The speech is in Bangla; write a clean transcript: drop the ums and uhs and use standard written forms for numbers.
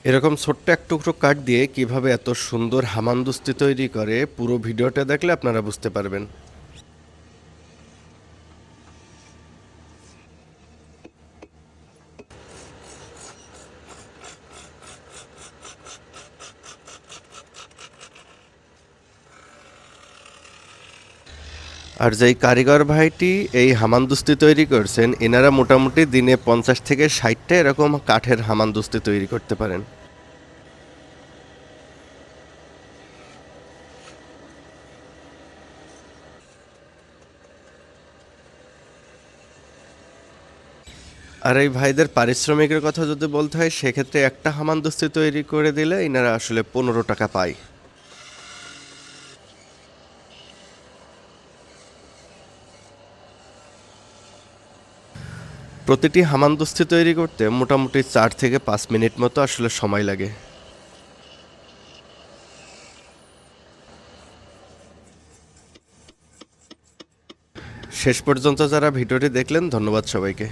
এরকম ছোট্ট এক টুকরো কাঠ দিয়ে কিভাবে এত সুন্দর হামানদিস্তা তৈরি করে পুরো ভিডিওটা দেখলে আপনারা বুঝতে পারবেন। আর যেই কারিগর ভাইটি এই হামানদিস্তা তৈরি করছেন, এনারা মোটামুটি দিনে ৫০ থেকে ৬০টা এরকম কাঠের হামানদিস্তা তৈরি করতে পারেন। আর এই ভাইদের পারিশ্রমিকের কথা যদি বলতে হয়, সেক্ষেত্রে একটা হামানদিস্তা তৈরি করে দিলে এনারা আসলে ১৫ টাকা পায়। প্রতিটি হামানদিস্তা তৈরি করতে মোটামুটি ৪ থেকে ৫ মিনিট মতো আসলে সময় লাগে। শেষ পর্যন্ত যারা ভিডিওটি দেখলেন, ধন্যবাদ সবাইকে।